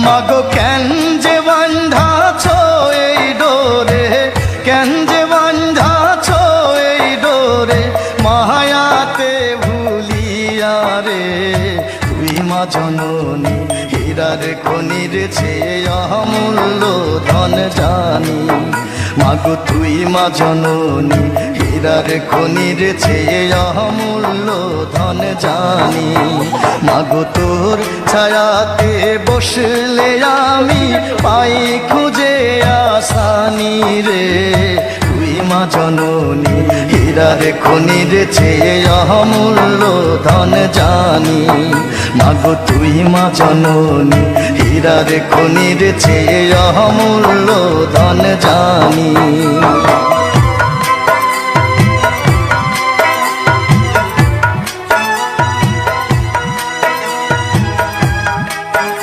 মাগো কেন যে বান্ধাছ এই ডোরে, কেন যে বান্ধাছ এই ডোরে, মায়াতে ভুলিয়া রে। তুই মা জননী হীরার খনির চেয়ে অমূল্য ধন জানি। মাগো তুই মা জননী হীরার খনির চেয়ে অমূল্য ধন জানি। মাগো তোর ছায়াতে বসলে আমি পাই খুঁজে আসানি রে। তুই মা জননী হীরার খনির চেয়ে অমূল্য ধন জানি। মাগো তুই মা জননী হীরার খনির চেয়ে অমূল্য ধন জানি।